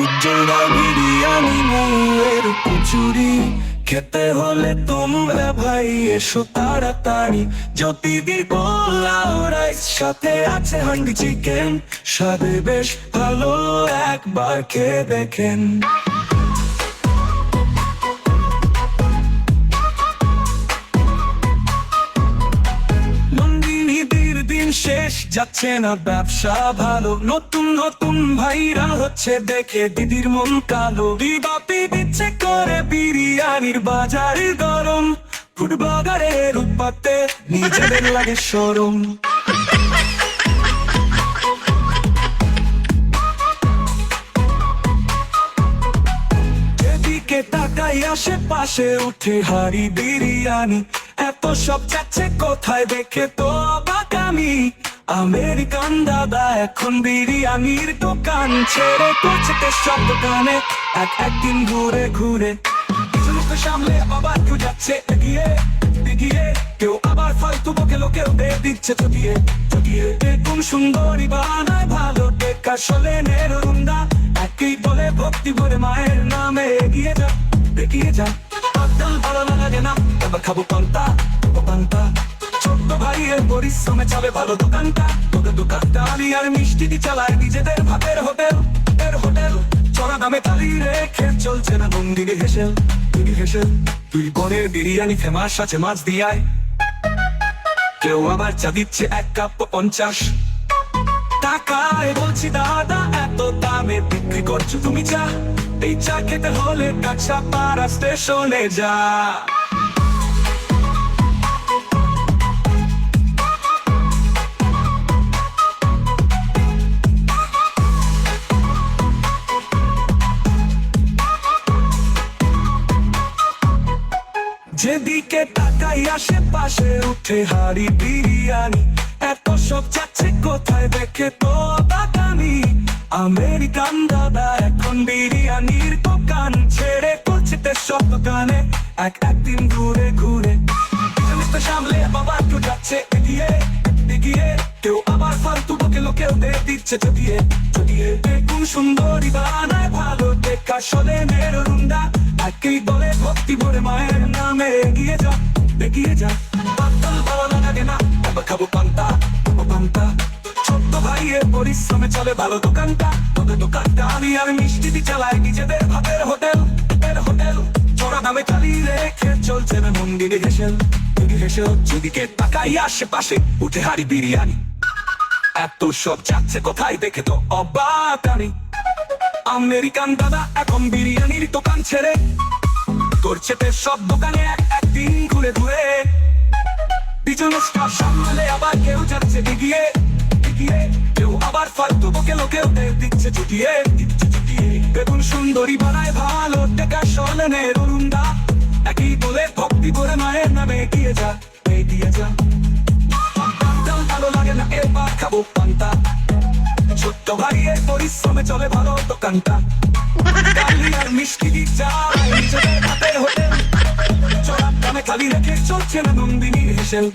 উজ্জ্বলা বিরিয়ানি মৌয়ের কচুরি খেতে হলে তোমরা ভাই এসো তাড়াতাড়ি। জ্যোতিদির পোলাও রাইস সাথে আছে হান্ডি চিকেন, স্বাদে বেশ ভালো, একবার খেয়ে দেখেন। নন্দিনীদের দিন শেষ, যাচ্ছে না ব্যবসা ভালো, নতুন নতুন ভাইরা হচ্ছে দেখে দিদির মন কালো। বাপি দিচ্ছে করে বিরিয়ানির বাজার গরম, ফুটবাগারের উৎপাতে নিজেদের লাগে শরম। যেদিকে তাকাই আশেপাশে উঠে হাড়ি বিরিয়ানি, এত সব যাচ্ছে কোথায় দেখে তো অবাক আমি। আমেরিকান দাদা এখন বিরিয়ানির দোকান ছেড়ে করছে সব দোকানে একদিন ঘুরে ঘুরে। সামলে আবার কেউ যাচ্ছে এগিয়ে এগিয়ে, কেউ আবার ফালতু বকে লোকেও দিয়ে দিচ্ছে চটিয়ে চটিয়ে। কোন সুন্দরী বানায় ভালো টেকা সোলেনের রুন্দা, একই বলে ভক্তি ভরে মায়ের নামে এগিয়ে যা এগিয়ে যা। আদল ভালো লাগে না, এবার খাবো পান্তা পান্তা। ছোট্ট ভাইয়ের পরিশ্রমে চলে ভালো দোকানটা, তোদের দোকানটা আমি আর মিষ্টি দি চালায় নিজেদের ভাতের হোটেল এর হোটেল। চড়া দামে তালি রেখে চলছে না নন্দিনী হেসেল হেসেল। তুই বনের বিরিয়ানি ফেমাস আছে মাছ দিয়ায়, কেউ আবার চা দিচ্ছে 1 কাপ 50 টাকায়। বলছি দাদা এত দামে বিক্রি করছো তুমি চা, এই চা খেতে হলে কাঁচাপাড়া স্টেশনে যা। যেদিকে তাকাই আশেপাশে উঠে হাড়ি বিরিয়ানি, এত সব যাচ্ছে কোথায় দেখে তো অবাক আমি। আমেরিকান দাদা এখন বিরিয়ানির দোকান ছেড়ে করছে সব দোকানে একদিন ঘুরে ঘুরে। সামলে বাবা কেউ যাচ্ছে এগিয়ে এগিয়ে, কেউ আবার ফালতু বকে লোকেও দিয়ে দিচ্ছে চটিয়ে চটিয়ে। কোন সুন্দরী বানায় ভালো টেকা সোলেনের রুন্দা, একই বলে ভক্তি ভরে মায়ের নামে এগিয়ে যা এগিয়ে যা। বাদল ভালো লাগে না, এবার খাবো পান্তা পান্তা। ছোট্ট ভাইয়ের পরিশ্রমে চলে ভালো দোকানটা, তোদের দোকানটা আমি আর মিষ্টি দি চালাই নিজেদের ভাতের হোটেল এর হোটেল। চড়া দামে চালি রেখে চলছে না নন্দিনী হেসেল হেসেল। যেদিকে তাকাই আশেপাশে উঠে হাড়ি বিরিয়ানি, এত সব যাচ্ছে কোথায় দেখে তো অবাক আমি। আমেরিকান দাদা এখন বিরিয়ানির দোকান ছেড়ে করছে সব দোকানে একদিন ঘুরে ঘুরে। পিছনে স্টাফ সামলে আবার কেউ যাচ্ছে এগিয়ে এগিয়ে, কেউ আবার ফালতু বকে লোকেও দিচ্ছে চুটিয়ে চুটিয়ে। বেগুন সুন্দরী বানায় ভালো টেকা সোলেনের রুন্দা, একই বলে ভক্তি ভরে মায়ের নামে এগিয়ে যা এগিয়ে যা। ভালো লাগে না, এবার খাবো পান্তা। ছোট্ট ভাইয়ের পরিশ্রমে চলে ভালো দোকানটা, ডালি আর মিষ্টি দি চাই নিজেদের ভাতের হোটেল। চড়া দামে খালি রেখে চলছে না নন্দিনী হেসেল।